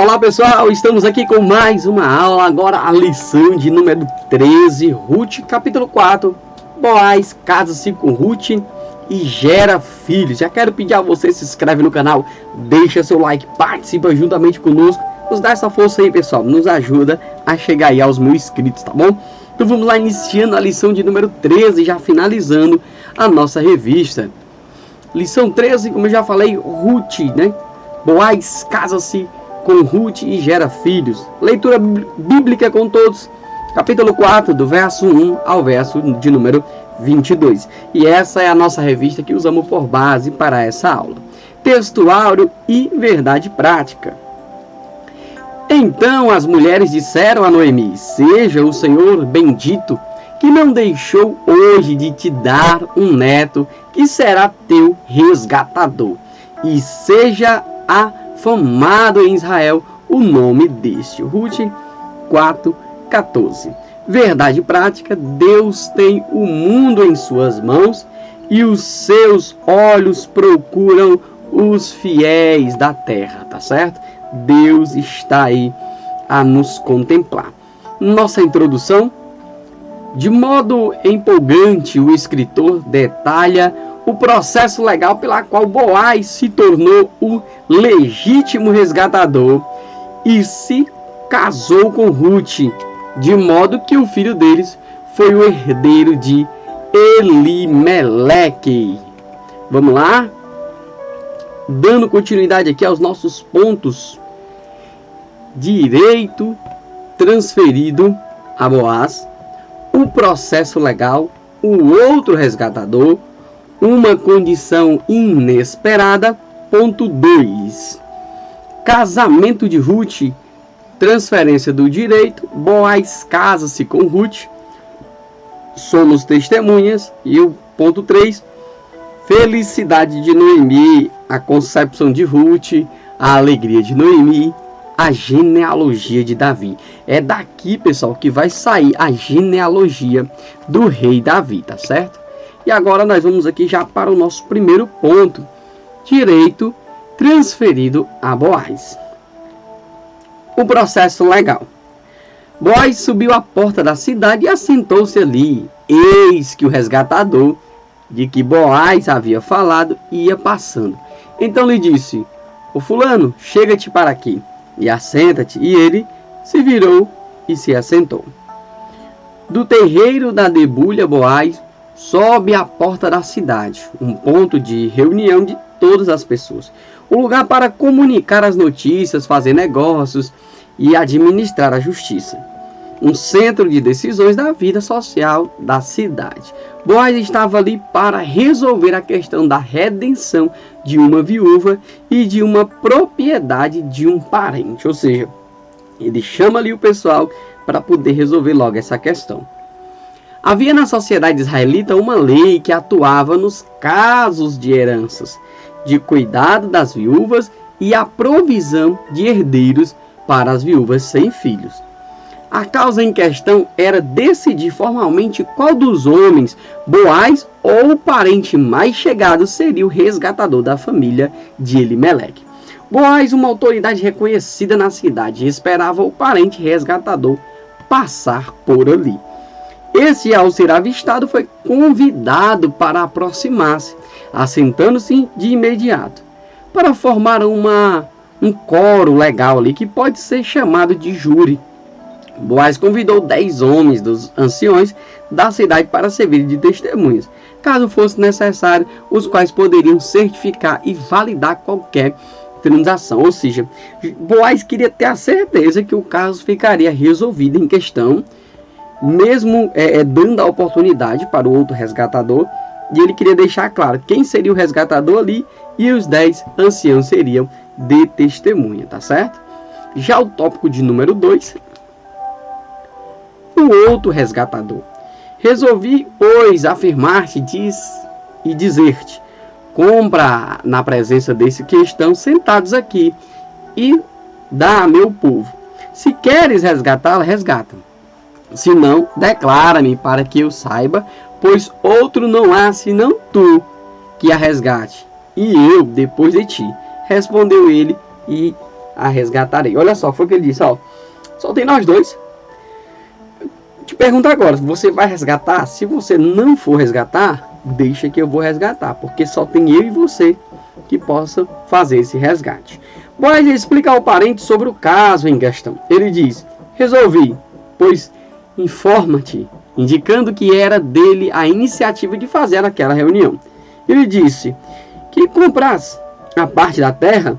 Olá pessoal, estamos aqui com mais uma aula, agora a lição de número 13, Ruth, capítulo 4. Boaz casa-se com Ruth e gera filhos. Já quero pedir a você, se inscreve no canal, deixa seu like, participa juntamente conosco, nos dá essa força aí pessoal, nos ajuda a chegar aí aos 1000 inscritos, tá bom? Então vamos lá, iniciando a lição de número 13, já finalizando a nossa revista. Lição 13, como eu já falei, Ruth, né? Boaz casa-se com Ruth e gera filhos. Leitura bíblica com todos. Capítulo 4, do verso 1 ao verso de número 22. E essa é a nossa revista que usamos por base para essa aula. Texto áureo e verdade prática. Então as mulheres disseram a Noemi: seja o Senhor bendito, que não deixou hoje de te dar um neto, que será teu resgatador. E seja afamado em Israel o nome deste. Ruth 4:14. Verdade prática: Deus tem o mundo em suas mãos e os seus olhos procuram os fiéis da terra, tá certo? Deus está aí a nos contemplar. Nossa introdução: de modo empolgante, o escritor detalha o processo legal pela qual Boaz se tornou o legítimo resgatador e se casou com Ruth, de modo que o filho deles foi o herdeiro de Elimeleque. Vamos lá? Dando continuidade aqui aos nossos pontos. Direito transferido a Boaz, o processo legal, o outro resgatador, uma condição inesperada. Ponto 2. Casamento de Ruth, transferência do direito. Boaz casa-se com Ruth, somos testemunhas. E o ponto 3. Felicidade de Noemi, a concepção de Ruth, a alegria de Noemi, a genealogia de Davi. É daqui, pessoal, que vai sair a genealogia do rei Davi, tá certo? E agora nós vamos aqui já para o nosso primeiro ponto. Direito transferido a Boaz. O processo legal. Boaz subiu à porta da cidade e assentou-se ali. Eis que o resgatador, de que Boaz havia falado, ia passando. Então lhe disse: o fulano, chega-te para aqui e assenta-te. E ele se virou e se assentou. Do terreiro da debulha, Boaz sobe à porta da cidade, um ponto de reunião de todas as pessoas, um lugar para comunicar as notícias, fazer negócios e administrar a justiça, um centro de decisões da vida social da cidade. Boaz estava ali para resolver a questão da redenção de uma viúva e de uma propriedade de um parente, ou seja, ele chama ali o pessoal para poder resolver logo essa questão. Havia na sociedade israelita uma lei que atuava nos casos de heranças, de cuidado das viúvas e a provisão de herdeiros para as viúvas sem filhos. A causa em questão era decidir formalmente qual dos homens, Boaz ou o parente mais chegado, seria o resgatador da família de Elimeleque. Boaz, uma autoridade reconhecida na cidade, esperava o parente resgatador passar por ali. Esse, ao ser avistado, foi convidado para aproximar-se, assentando-se de imediato, para formar um coro legal ali, que pode ser chamado de júri. Boaz convidou 10 homens dos anciões da cidade para servir de testemunhas, caso fosse necessário, os quais poderiam certificar e validar qualquer transação. Ou seja, Boaz queria ter a certeza que o caso ficaria resolvido em questão, mesmo dando a oportunidade para o outro resgatador, e ele queria deixar claro quem seria o resgatador ali, e os 10 anciãos seriam de testemunha, tá certo? Já o tópico de número 2, o outro resgatador. Resolvi, pois, afirmar-te e dizer-te: compra na presença desse que estão sentados aqui, e dá a meu povo. Se queres resgatá-la, resgata. Se não, declara-me para que eu saiba, pois outro não há senão tu que a resgate, e eu depois de ti. Respondeu ele, e a resgatarei. Olha só, foi o que ele disse, ó. Só tem nós dois. Te pergunto agora, você vai resgatar? Se você não for resgatar, deixa que eu vou resgatar, porque só tem eu e você que possa fazer esse resgate. Boaz explica ao parente sobre o caso em questão. Ele diz: resolvi, pois informa-te, indicando que era dele a iniciativa de fazer aquela reunião. Ele disse que comprasse a parte da terra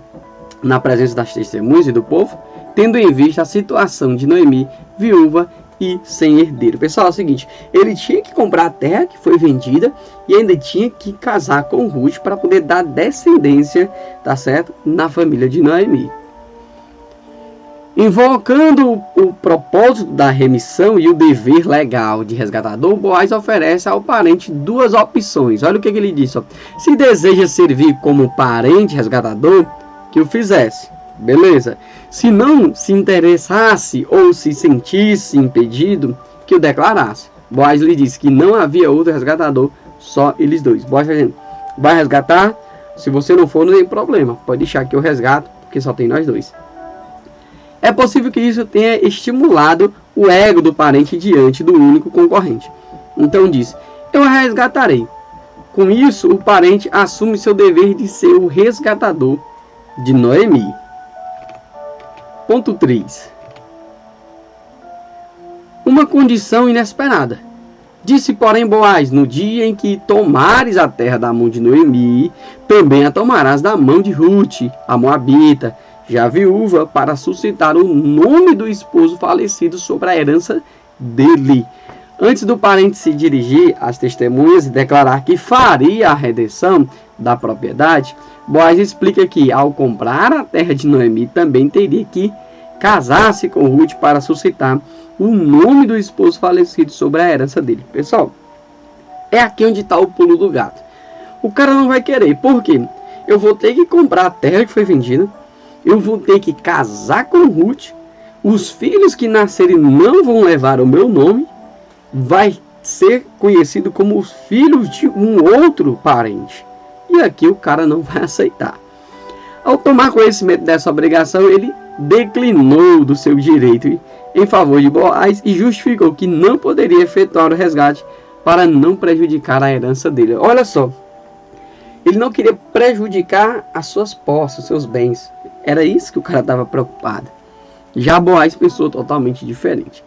na presença das testemunhas e do povo, tendo em vista a situação de Noemi, viúva e sem herdeiro. Pessoal, é o seguinte, ele tinha que comprar a terra que foi vendida e ainda tinha que casar com Ruth para poder dar descendência, tá certo, na família de Noemi. Invocando o propósito da remissão e o dever legal de resgatador, Boaz oferece ao parente duas opções. Olha o que ele disse, ó. Se deseja servir como parente resgatador, que o fizesse. Beleza. Se não se interessasse ou se sentisse impedido, que o declarasse. Boaz lhe disse que não havia outro resgatador, só eles dois. Boaz dizendo: vai resgatar? Se você não for, não tem problema. Pode deixar que eu resgato, porque só tem nós dois. É possível que isso tenha estimulado o ego do parente diante do único concorrente. Então diz: eu resgatarei. Com isso, o parente assume seu dever de ser o resgatador de Noemi. Ponto 3. Uma condição inesperada. Disse, porém, Boaz: no dia em que tomares a terra da mão de Noemi, também a tomarás da mão de Ruth, a moabita, já viúva, para suscitar o nome do esposo falecido sobre a herança dele. Antes do parente se dirigir às testemunhas e declarar que faria a redenção da propriedade, Boaz explica que, ao comprar a terra de Noemi, também teria que casar-se com Ruth para suscitar o nome do esposo falecido sobre a herança dele. Pessoal, é aqui onde está o pulo do gato. O cara não vai querer. Por quê? Eu vou ter que comprar a terra que foi vendida, eu vou ter que casar com Ruth, os filhos que nascerem não vão levar o meu nome, vai ser conhecido como os filhos de um outro parente. E aqui o cara não vai aceitar. Ao tomar conhecimento dessa obrigação, ele declinou do seu direito em favor de Boaz e justificou que não poderia efetuar o resgate para não prejudicar a herança dele. Olha só, ele não queria prejudicar as suas posses, os seus bens. Era isso que o cara estava preocupado. Já Boaz pensou totalmente diferente.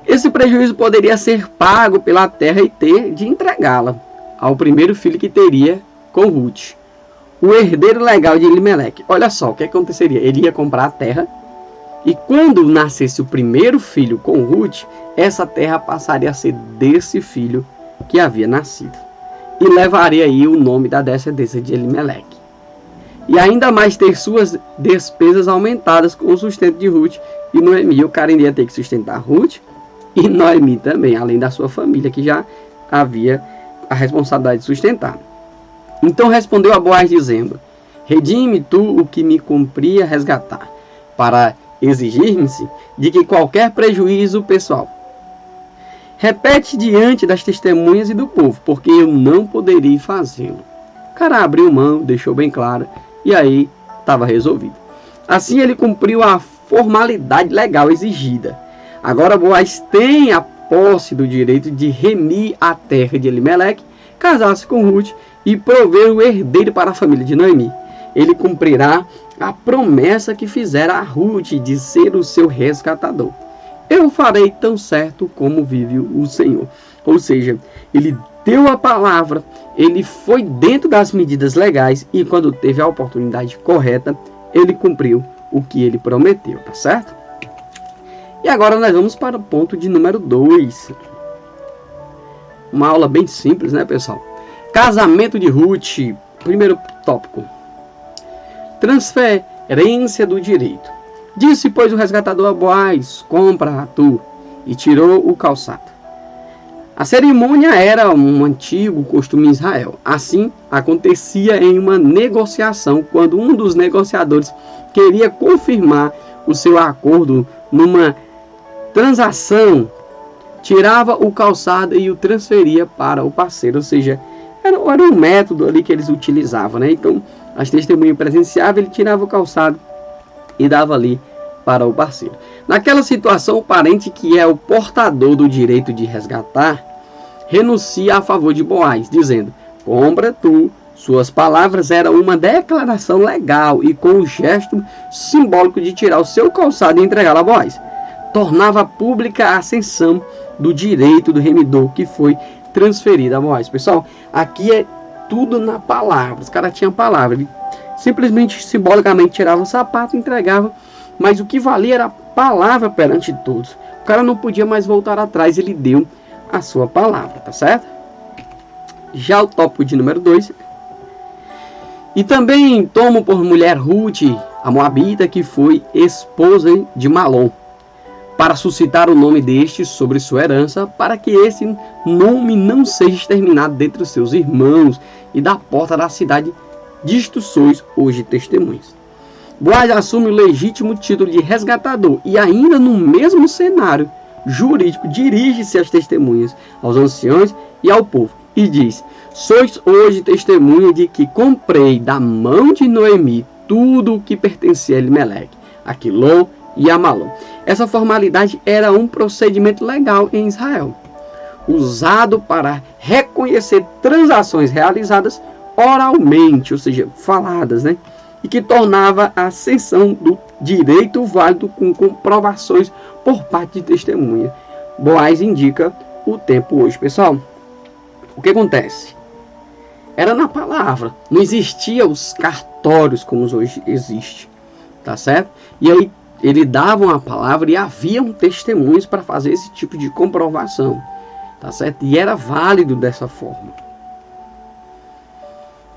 Esse prejuízo poderia ser pago pela terra e ter de entregá-la ao primeiro filho que teria com Ruth, o herdeiro legal de Elimeleque. Olha só, o que aconteceria? Ele ia comprar a terra e quando nascesse o primeiro filho com Ruth, essa terra passaria a ser desse filho que havia nascido e levaria aí o nome da descendência de Elimeleque. E ainda mais ter suas despesas aumentadas com o sustento de Ruth e Noemi. O cara iria ter que sustentar Ruth e Noemi também, além da sua família, que já havia a responsabilidade de sustentar. Então respondeu a Boaz dizendo: redime tu o que me cumpria resgatar, para exigir-me-se de que qualquer prejuízo pessoal. Repete diante das testemunhas e do povo, porque eu não poderia fazê-lo. O cara abriu mão, deixou bem claro, e aí estava resolvido. Assim ele cumpriu a formalidade legal exigida. Agora Boaz tem a posse do direito de remir a terra de Elimeleque, casar-se com Ruth e prover o herdeiro para a família de Noemi. Ele cumprirá a promessa que fizera a Ruth de ser o seu resgatador. Eu farei tão certo como vive o Senhor. Ou seja, ele deu a palavra, ele foi dentro das medidas legais e quando teve a oportunidade correta, ele cumpriu o que ele prometeu, tá certo? E agora nós vamos para o ponto de número 2. Uma aula bem simples, né, pessoal? Casamento de Ruth. Primeiro tópico. Transferência do direito. Disse, pois, o resgatador a Boaz: compra tu, e tirou o calçado. A cerimônia era um antigo costume em Israel. Assim, acontecia em uma negociação, quando um dos negociadores queria confirmar o seu acordo numa transação, tirava o calçado e o transferia para o parceiro. Ou seja, era um método ali que eles utilizavam, né? Então, as testemunhas presenciavam, ele tirava o calçado e dava ali para o parceiro. Naquela situação, o parente, que é o portador do direito de resgatar, renuncia a favor de Boaz, dizendo: compra tu. Suas palavras eram uma declaração legal e com o gesto simbólico de tirar o seu calçado e entregá-lo a Boaz. Tornava pública a ascensão do direito do remidor, que foi transferido a Boaz. Pessoal, aqui é tudo na palavra. Os caras tinham palavra. Ele simplesmente, simbolicamente, tirava o sapato e entregava. Mas o que valia era a palavra perante todos. O cara não podia mais voltar atrás. Ele deu a sua palavra, tá certo? Já o tópico de número 2. E também tomo por mulher Ruth, a moabita, que foi esposa de Malom, para suscitar o nome deste sobre sua herança, para que esse nome não seja exterminado dentre os seus irmãos, e da porta da cidade disto sois hoje testemunhas. Boaz assume o legítimo título de resgatador, e ainda no mesmo cenário jurídico dirige-se às testemunhas, aos anciãos e ao povo, e diz: sois hoje testemunha de que comprei da mão de Noemi tudo o que pertencia a Elimeleque, a Quilom e a Malom. Essa formalidade era um procedimento legal em Israel, usado para reconhecer transações realizadas oralmente, ou seja, faladas, né? E que tornava a ascensão do direito válido com comprovações por parte de testemunha. Boaz indica o tempo hoje, pessoal. O que acontece? Era na palavra, não existia os cartórios como hoje existe, tá certo? E aí ele davam a palavra e haviam testemunhos para fazer esse tipo de comprovação, tá certo? E era válido dessa forma.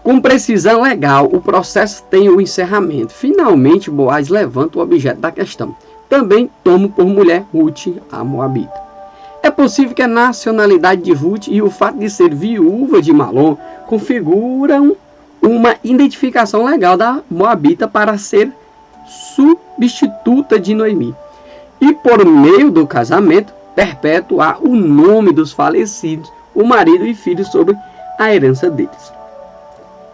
Com precisão legal, o processo tem o encerramento. Finalmente, Boaz levanta o objeto da questão. Também tomo por mulher Ruth, a moabita. É possível que a nacionalidade de Ruth e o fato de ser viúva de Malom configuram uma identificação legal da moabita para ser substituta de Noemi. E por meio do casamento, perpetuar o nome dos falecidos, o marido e filhos, sobre a herança deles.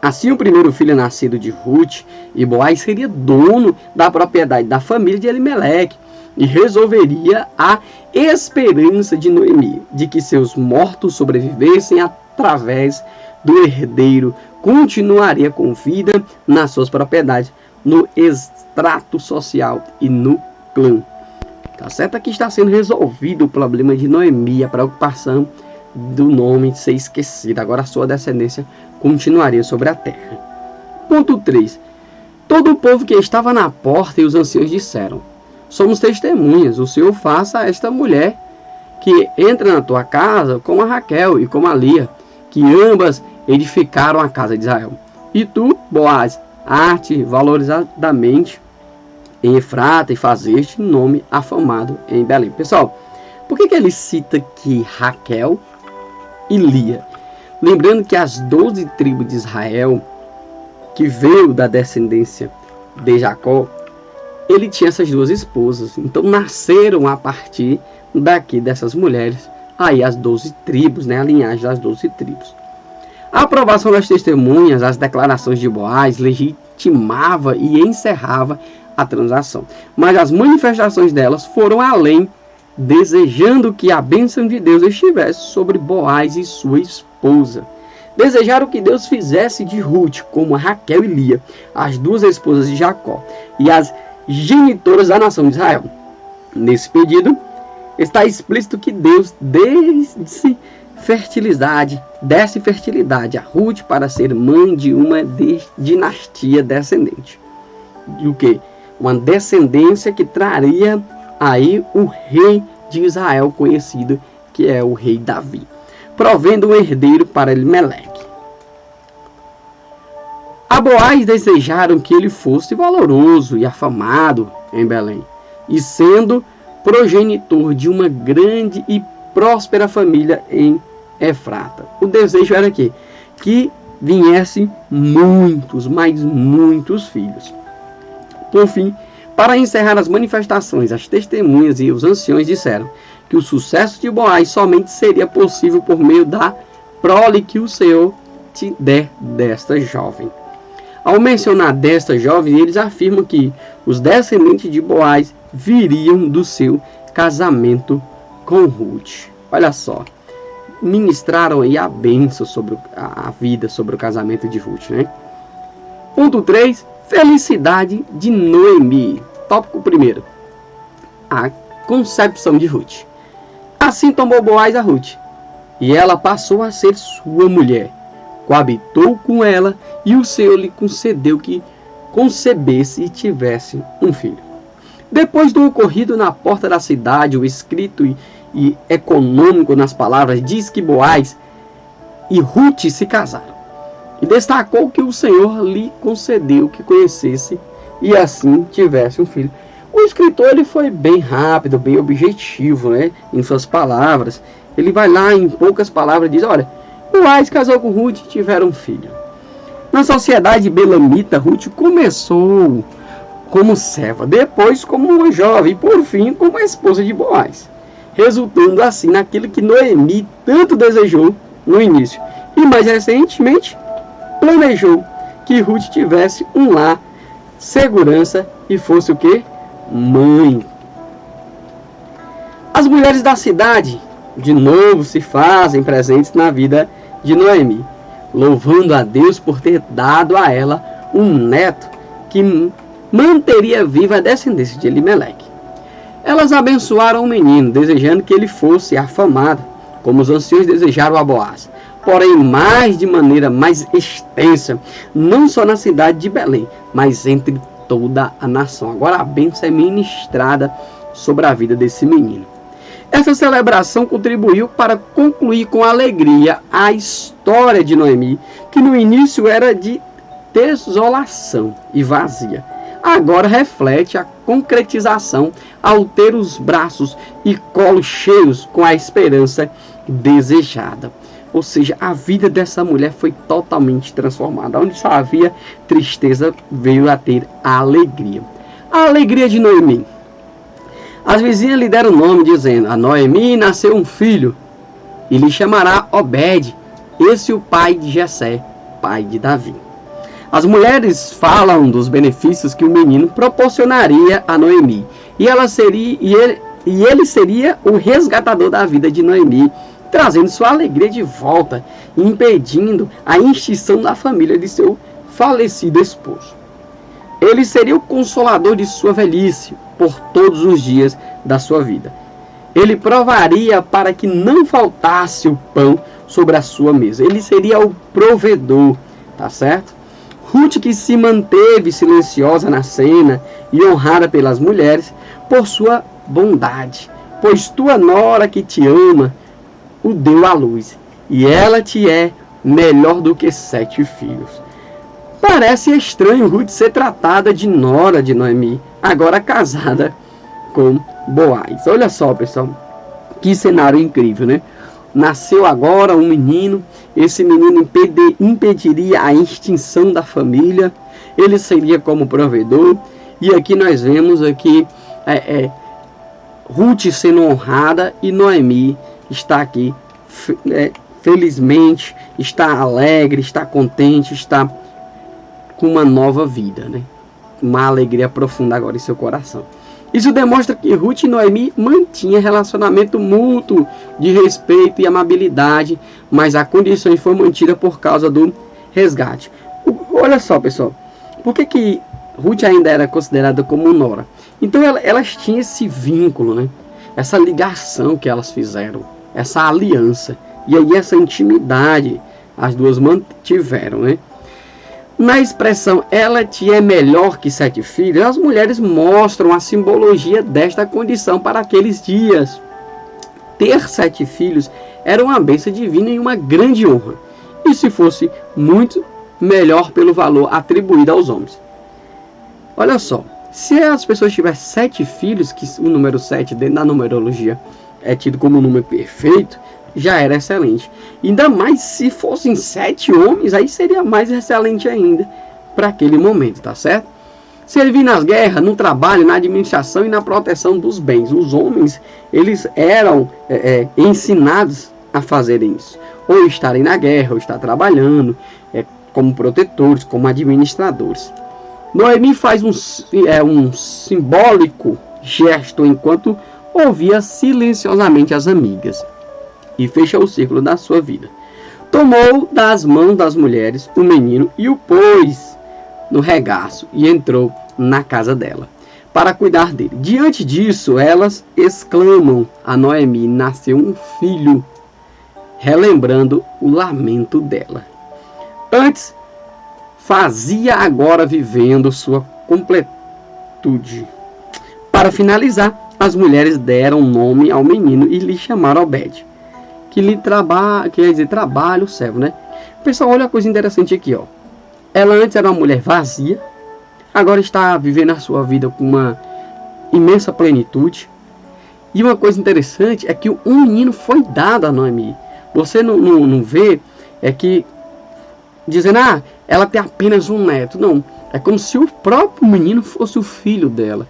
Assim, o primeiro filho nascido de Ruth e Boaz seria dono da propriedade da família de Elimeleque e resolveria a esperança de Noemi de que seus mortos sobrevivessem através do herdeiro, continuaria com vida nas suas propriedades, no extrato social e no clã. Tá certo? Aqui está sendo resolvido o problema de Noemi, a preocupação do nome ser esquecido. Agora a sua descendência continuaria sobre a terra. Ponto 3. Todo o povo que estava na porta e os anciãos disseram: somos testemunhas, o Senhor faça a esta mulher que entra na tua casa como a Raquel e como a Lia, que ambas edificaram a casa de Israel. E tu, Boaz, arte valorizadamente em Efrata e fazeste nome afamado em Belém. Pessoal, por que ele cita aqui Raquel e Lia? Lembrando que as 12 tribos de Israel, que veio da descendência de Jacó, ele tinha essas duas esposas. Então nasceram a partir daqui dessas mulheres, aí as 12 tribos, né, a linhagem das 12 tribos. A aprovação das testemunhas, as declarações de Boaz, legitimava e encerrava a transação. Mas as manifestações delas foram além, desejando que a bênção de Deus estivesse sobre Boaz e sua esposa. Desejaram que Deus fizesse de Ruth como Raquel e Lia, as duas esposas de Jacó, e as genitoras da nação de Israel. Nesse pedido, está explícito que Deus desse fertilidade a Ruth para ser mãe de uma dinastia descendente. E o que? Uma descendência que traria aí o rei de Israel conhecido, que é o rei Davi, provendo um herdeiro para Elimeleque. A Boaz desejaram que ele fosse valoroso e afamado em Belém, e sendo progenitor de uma grande e próspera família em Efrata. O desejo era que viessem muitos, mas muitos filhos. Por fim, para encerrar as manifestações, as testemunhas e os anciões disseram que o sucesso de Boaz somente seria possível por meio da prole que o Senhor te der desta jovem. Ao mencionar desta jovem, eles afirmam que os descendentes de Boaz viriam do seu casamento com Ruth. Olha só, ministraram aí a bênção sobre a vida, sobre o casamento de Ruth, né? Ponto 3, felicidade de Noemi. Tópico 1, a concepção de Ruth. Assim tomou Boaz a Ruth, e ela passou a ser sua mulher. Coabitou com ela, e o Senhor lhe concedeu que concebesse e tivesse um filho. Depois do ocorrido na porta da cidade, o escrito e econômico nas palavras diz que Boaz e Ruth se casaram. E destacou que o Senhor lhe concedeu que conhecesse e assim tivesse um filho. O escritor ele foi bem rápido, bem objetivo, né, em suas palavras. Ele vai lá em poucas palavras e diz, olha, Boaz casou com Ruth e tiveram um filho. Na sociedade belamita, Ruth começou como serva, depois como uma jovem e por fim como a esposa de Boaz, resultando assim naquilo que Noemi tanto desejou no início e mais recentemente planejou, que Ruth tivesse um lar, segurança e fosse o que? Mãe. As mulheres da cidade de novo se fazem presentes na vida de Noemi, louvando a Deus por ter dado a ela um neto que manteria viva a descendência de Elimeleque. Elas abençoaram o menino, desejando que ele fosse afamado, como os anciãos desejaram a Boaz, porém de maneira mais extensa, não só na cidade de Belém, mas entre toda a nação. Agora a bênção é ministrada sobre a vida desse menino. Essa celebração contribuiu para concluir com alegria a história de Noemi, que no início era de desolação e vazia. Agora reflete a concretização ao ter os braços e colo cheios com a esperança desejada. Ou seja, a vida dessa mulher foi totalmente transformada. Onde só havia tristeza, veio a ter a alegria. A alegria de Noemi. As vizinhas lhe deram o nome, dizendo, a Noemi nasceu um filho, e lhe chamará Obed, esse o pai de Jessé, pai de Davi. As mulheres falam dos benefícios que o menino proporcionaria a Noemi, e ele seria o resgatador da vida de Noemi, trazendo sua alegria de volta, impedindo a extinção da família de seu falecido esposo. Ele seria o consolador de sua velhice por todos os dias da sua vida. Ele provaria para que não faltasse o pão sobre a sua mesa. Ele seria o provedor, tá certo? Ruth, que se manteve silenciosa na cena e honrada pelas mulheres por sua bondade, pois tua nora que te ama o deu à luz, e ela te é melhor do que 7 filhos. Parece estranho Ruth ser tratada de nora de Noemi, agora casada com Boaz. Olha só, pessoal, que cenário incrível, né? Nasceu agora um menino, esse menino impediria a extinção da família, ele seria como provedor, e aqui nós vemos aqui Ruth sendo honrada e Noemi está aqui felizmente, está alegre, está contente, está com uma nova vida, né? Uma alegria profunda agora em seu coração. Isso demonstra que Ruth e Noemi mantinham relacionamento mútuo de respeito e amabilidade, mas a condição foi mantida por causa do resgate. Olha só, pessoal, por que Ruth ainda era considerada como nora? Então elas tinham esse vínculo, né? Essa ligação que elas fizeram, essa aliança, e aí essa intimidade as duas mantiveram, né? Na expressão, ela te é melhor que 7 filhos, as mulheres mostram a simbologia desta condição para aqueles dias. Ter 7 filhos era uma bênção divina e uma grande honra, e se fosse muito melhor pelo valor atribuído aos homens. Olha só, se as pessoas tivessem 7 filhos, que o número 7 dentro da numerologia é tido como um número perfeito, já era excelente. Ainda mais se fossem 7 homens, aí seria mais excelente ainda para aquele momento, tá certo? Servir nas guerras, no trabalho, na administração e na proteção dos bens. Os homens, eles eram ensinados a fazerem isso. Ou estarem na guerra, ou estar trabalhando, como protetores, como administradores. Noemi faz um simbólico gesto enquanto ouvia silenciosamente as amigas e fecha o círculo da sua vida. Tomou das mãos das mulheres o menino e o pôs no regaço e entrou na casa dela para cuidar dele. Diante disso, elas exclamam a Noemi: nasceu um filho, relembrando o lamento dela. Antes, fazia, agora vivendo sua completude. Para finalizar, as mulheres deram nome ao menino e lhe chamaram Obed, que lhe quer dizer trabalho, servo, né? Pessoal, olha a coisa interessante aqui, ó. Ela antes era uma mulher vazia, agora está vivendo a sua vida com uma imensa plenitude. E uma coisa interessante é que um menino foi dado a Noemi. Você não vê, é que dizendo, ela tem apenas um neto. Não, é como se o próprio menino fosse o filho dela.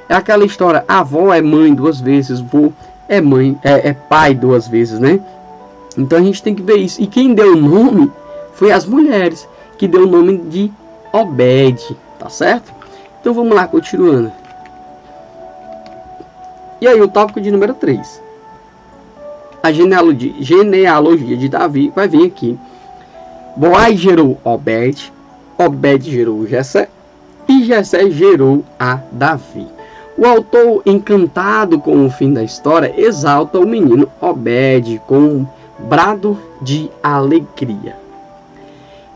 É aquela história, a avó é mãe duas vezes, vô é mãe, é pai duas vezes, né? Então a gente tem que ver isso. E quem deu o nome foi as mulheres, que deu o nome de Obed, tá certo? Então vamos lá, continuando. E aí o tópico de número 3. A genealogia de Davi vai vir aqui. Boaz gerou Obed, Obed gerou Jessé e Jessé gerou a Davi. O autor, encantado com o fim da história, exalta o menino Obed com um brado de alegria.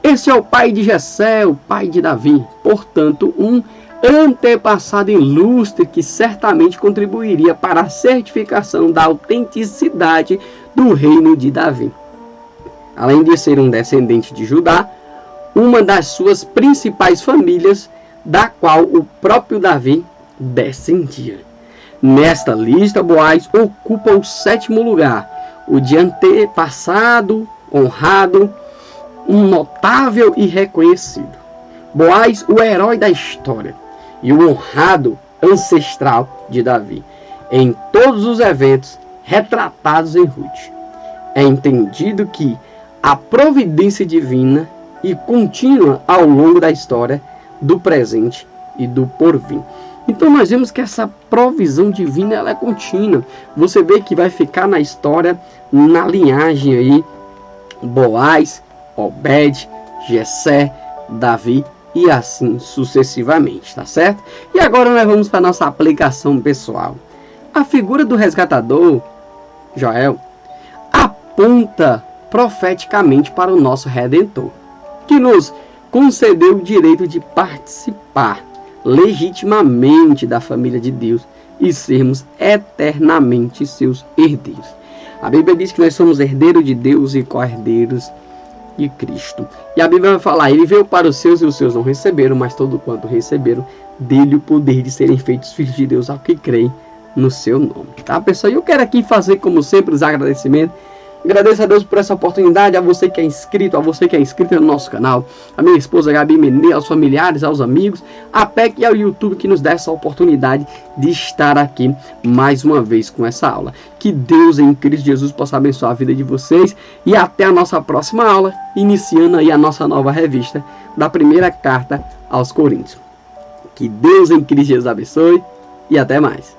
Esse é o pai de Jessé, o pai de Davi, portanto, um antepassado ilustre que certamente contribuiria para a certificação da autenticidade do reino de Davi. Além de ser um descendente de Judá, uma das suas principais famílias, da qual o próprio Davi descendia. Nesta lista, Boaz ocupa o 7º lugar, o de antepassado, honrado, um notável e reconhecido. Boaz, o herói da história, e o honrado ancestral de Davi, em todos os eventos retratados em Ruth. É entendido que a providência divina e contínua ao longo da história, do presente e do porvir. Então nós vemos que essa provisão divina ela é contínua. Você vê que vai ficar na história, na linhagem aí, Boaz, Obed, Jessé, Davi e assim sucessivamente, tá certo? E agora nós vamos para a nossa aplicação pessoal. A figura do resgatador, Joel, aponta profeticamente para o nosso Redentor, que nos concedeu o direito de participar legitimamente da família de Deus e sermos eternamente seus herdeiros. A Bíblia diz que nós somos herdeiros de Deus e co-herdeiros de Cristo. E a Bíblia vai falar, ele veio para os seus e os seus não receberam, mas todo quanto receberam, dele o poder de serem feitos filhos de Deus ao que creem no seu nome. Tá, pessoal? E eu quero aqui fazer, como sempre, os agradecimentos. Agradeço a Deus por essa oportunidade, a você que é inscrito, a você que é inscrito no nosso canal, a minha esposa Gabi Menezes, aos familiares, aos amigos, a PEC e ao YouTube que nos dá essa oportunidade de estar aqui mais uma vez com essa aula. Que Deus em Cristo Jesus possa abençoar a vida de vocês e até a nossa próxima aula, iniciando aí a nossa nova revista da primeira carta aos Coríntios. Que Deus em Cristo Jesus abençoe e até mais.